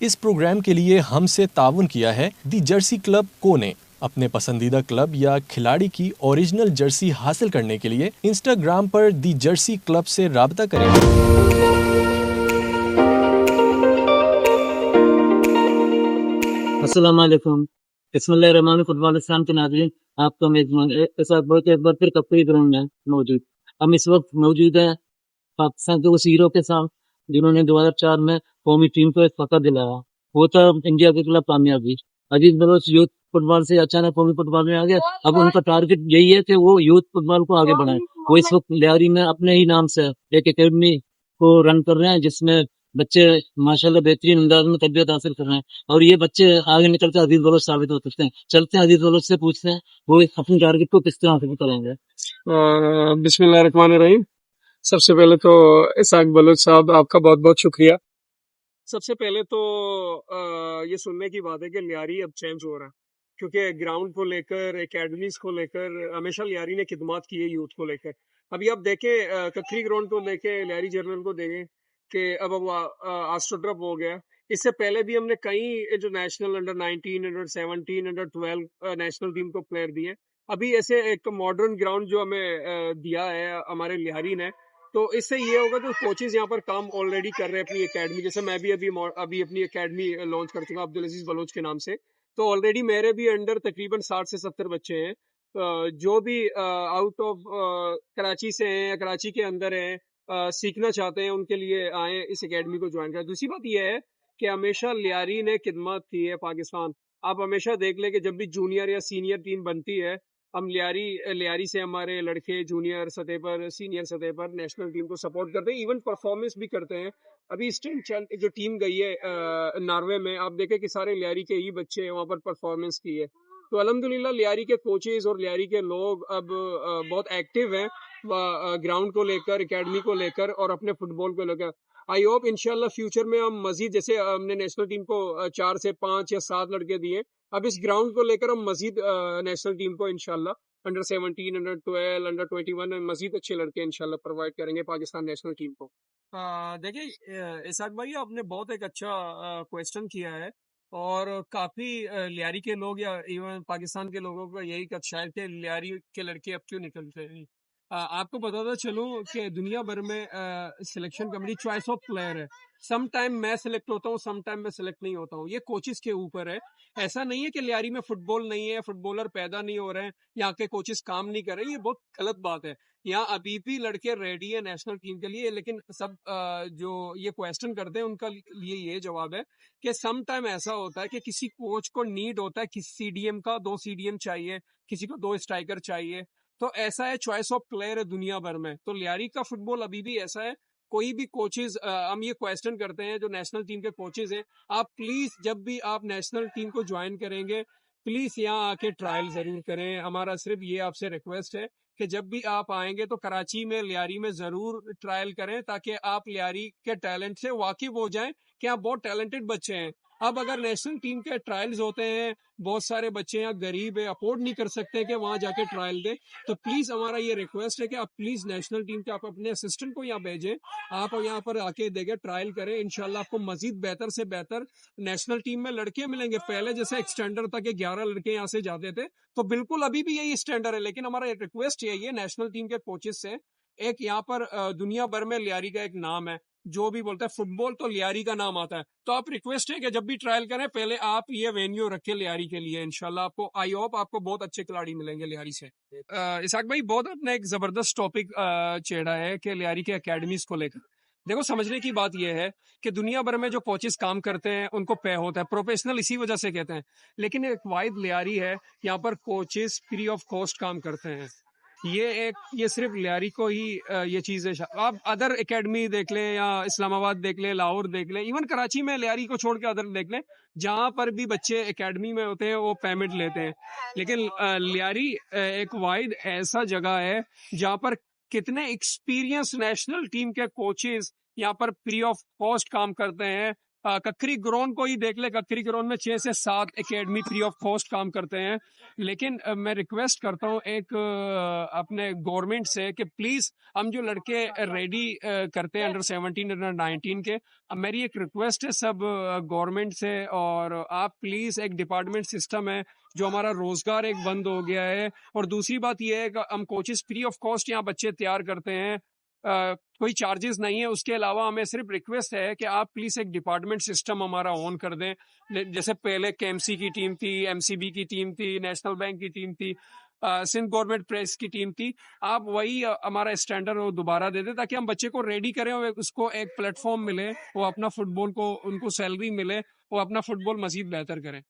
इस प्रोग्राम के लिए हमसे ताउन किया है दी जर्सी क्लब को ने। अपने पसंदीदा क्लब या खिलाड़ी की ओरिजिनल जर्सी हासिल करने के लिए इंस्टाग्राम पर दी जर्सी क्लब से राब्ता करें। अस्सलाम वालेकुम। बिस्मिल्लाहिर्रहमानिर्रहीम। फुटबॉल इस्लाम के नाज़रीन, आपका मेज़बान इस वक्त बहुत एक बार फिर कप्तानी ग्राउंड में मौजूद। हम इस वक्त मौजूद हैं पाकिस्तान के उस हीरो के साथ जिन्होंने 2004 में कौमी टीम को एक फतह दिलाया। वो था इंडिया के खिलाफ कामयाबी। अजीज बलोच यूथ फुटबॉल से अचानक कौमी फुटबॉल में आ गया। अब उनका टारगेट यही है कि वो यूथ फुटबॉल को आगे बढ़ाएं। वो इस वक्त लियारी में अपने ही नाम से एक एकेडमी को रन कर रहे हैं, जिसमें बच्चे माशाल्लाह बेहतरीन अंदाज में तरबियत हासिल कर रहे हैं और ये बच्चे आगे निकल कर अजीज बलोच साबित हो सकते हैं। चलते हैं अजीज बलोच से पूछते हैं वो अपने टारगेट को किस तरह हासिल करेंगे। बिस्मिल्लाहिर्रहमानिर्रहीम। सबसे पहले तो इसाक बलोच साहब आपका बहुत बहुत शुक्रिया। सबसे पहले तो ये सुनने की बात है कि लियारी अब चेंज हो रहा है, क्योंकि ग्राउंड को लेकर एकेडमीज को लेकर हमेशा लियारी ने खिदमत की है यूथ को लेकर। अभी आप देखें कथरी ग्राउंड को लेके लियारी जर्नल को देखें कि अब वो आस्ट्रोट्रप हो गया। इससे पहले भी हमने कई international under 19 under 17 under 12 national team को प्लेयर दिए। अभी ऐसे एक मॉडर्न ग्राउंड जो हमें दिया है हमारे लिहारी ने, तो इससे ये होगा कि कोचेज यहाँ पर काम ऑलरेडी कर रहे हैं अपनी एकेडमी। जैसे मैं भी अभी अपनी एकेडमी लॉन्च कर चुका अब्दुल अजीज बलोच के नाम से। तो ऑलरेडी मेरे भी अंडर तकरीबन 60 से 70 बच्चे हैं जो भी आउट ऑफ कराची से हैं या कराची के अंदर हैं, सीखना चाहते हैं, उनके लिए आए इस एकेडमी को ज्वाइन करें। दूसरी बात यह है कि हमेशा लियारी ने खिदमत की है पाकिस्तान। आप हमेशा देख ले कि जब भी जूनियर या सीनियर टीम बनती है, हम लियारी लियारी से हमारे लड़के जूनियर सतह पर सीनियर सतह पर नेशनल टीम को सपोर्ट करते हैं, इवन परफॉर्मेंस भी करते हैं। अभी इस टाइम जो टीम गई है नॉर्वे में, आप देखें कि सारे लियारी के ही बच्चे वहां पर परफॉर्मेंस की है। तो अल्हम्दुलिल्लाह लियारी के कोचेज और लियारी के लोग अब बहुत एक्टिव हैं ग्राउंड को लेकर, एकेडमी को लेकर और अपने फुटबॉल को लेकर। आई होप इंशाल्लाह फ्यूचर में हम मजीद, जैसे हमने नेशनल टीम को 4 से 5 या 7 लड़के दिए, अब इस ग्राउंड को लेकर हम मजीद नेशनल टीम को इंशाल्लाह अंडर 17 अंडर 12 अंडर 21 मजीद अच्छे लड़के इंशाल्लाह प्रोवाइड करेंगे पाकिस्तान नेशनल टीम को। देखिए इसाक भाई, आपने बहुत एक अच्छा क्वेश्चन किया है और काफी लियारी के लोग या इवन पाकिस्तान के लोगों का यही खदशा है कि लियारी के लड़के अब क्यों निकलते हैं। आपको बताता चलूं कि दुनिया भर में selection committee choice of player है। सम टाइम मैं सिलेक्ट होता हूँ, सम टाइम मैं सिलेक्ट नहीं होता हूँ। ये कोचिस के ऊपर है। ऐसा नहीं है कि लियारी में फुटबॉल नहीं है, फुटबॉलर पैदा नहीं हो रहे हैं, यहाँ के कोचिस काम नहीं कर रहे। ये बहुत गलत बात है। यहाँ अभी भी लड़के रेडी है नेशनल टीम के लिए, लेकिन सब जो ये क्वेश्चन करते हैं उनका लिए ये जवाब है कि सम टाइम ऐसा होता है कि किसी कोच को नीड होता है, किसी सीडीएम का 2 सीडीएम चाहिए, किसी को 2 स्ट्राइकर चाहिए। तो ऐसा है, चॉइस ऑफ प्लेयर है दुनिया भर में। तो लियारी का फुटबॉल अभी भी ऐसा है। कोई भी कोचेज, हम ये क्वेश्चन करते हैं जो नेशनल टीम के कोचेज हैं, आप प्लीज जब भी आप नेशनल टीम को ज्वाइन करेंगे, प्लीज यहाँ आके ट्रायल जरूर करें। हमारा सिर्फ ये आपसे रिक्वेस्ट है कि जब भी आप आएंगे तो कराची में लियारी में जरूर ट्रायल करें, ताकि आप लियारी के टैलेंट से वाकिफ हो जाएं कि आप बहुत टैलेंटेड बच्चे हैं। अब अगर नेशनल टीम के ट्रायल्स होते हैं, बहुत सारे बच्चे यहाँ गरीब है, अफोर्ड नहीं कर सकते कि वहां जाके ट्रायल दे, तो प्लीज हमारा ये रिक्वेस्ट है कि आप प्लीज नेशनल टीम के आप अपने असिस्टेंट को यहाँ भेजें, आप यहाँ पर आके देखें, ट्रायल करें। इंशाल्लाह आपको मजीद बेहतर से बेहतर नेशनल टीम में लड़के मिलेंगे। पहले जैसे एक स्टैंडर्ड था कि 11 लड़के यहाँ से जाते थे, तो बिल्कुल अभी भी यही स्टैंडर्ड है। लेकिन हमारा रिक्वेस्ट यही है नेशनल टीम के कोचेस से, एक यहाँ पर दुनिया भर में लियारी का एक नाम है, जो भी बोलता है फुटबॉल तो लियारी का नाम आता है। तो आप रिक्वेस्ट है कि जब भी ट्रायल करें पहले आप ये वेन्यू रखें लियारी के लिए। इंशाल्लाह आपको, आई होप आपको बहुत अच्छे खिलाड़ी मिलेंगे लियारी से। इसाक भाई, बहुत आपने एक जबरदस्त टॉपिक छेड़ा है कि लियारी के अकेडमीज को लेकर। देखो, समझने की बात यह है कि दुनिया भर में जो कोचेस काम करते हैं उनको पे होता है, प्रोफेशनल इसी वजह से कहते हैं। लेकिन एक वाहिद लियारी है, यहाँ पर कोचेस फ्री ऑफ कॉस्ट काम करते हैं। ये सिर्फ लियारी को ही ये चीज़ है। आप अदर एकेडमी देख लें या इस्लामाबाद देख लें, लाहौर देख लें, इवन कराची में लियारी को छोड़ के अदर देख लें, जहाँ पर भी बच्चे एकेडमी में होते हैं वो पेमेंट लेते हैं। लेकिन लियारी एक वाहिद ऐसा जगह है जहाँ पर कितने एक्सपीरियंस नेशनल टीम के कोचेस यहाँ पर फ्री ऑफ कॉस्ट काम करते हैं। ककरी ग्रोन को ही देख ले, ककरी ग्रोन में 6 से 7 एकेडमी फ्री ऑफ कॉस्ट काम करते हैं। लेकिन मैं रिक्वेस्ट करता हूँ एक अपने गवर्नमेंट से कि प्लीज हम जो लड़के रेडी करते हैं अंडर 17 अंडर 19 के, मेरी एक रिक्वेस्ट है सब गवर्नमेंट से, और आप प्लीज, एक डिपार्टमेंट सिस्टम है जो हमारा रोजगार एक बंद हो गया है। और दूसरी बात यह है कि हम कोचेस फ्री ऑफ कॉस्ट यहाँ बच्चे तैयार करते हैं, कोई चार्जेस नहीं है। उसके अलावा हमें सिर्फ रिक्वेस्ट है कि आप प्लीज एक डिपार्टमेंट सिस्टम हमारा ऑन कर दें, जैसे पहले केएमसी की टीम थी, एमसीबी की टीम थी, नेशनल बैंक की टीम थी, सिंध गवर्नमेंट प्रेस की टीम थी। आप वही हमारा स्टैंडर्ड वो दोबारा दे दें ताकि हम बच्चे को रेडी करें और उसको एक प्लेटफॉर्म मिले, वो अपना फुटबॉल को, उनको सैलरी मिले, वो अपना फुटबॉल मजीद बेहतर करें।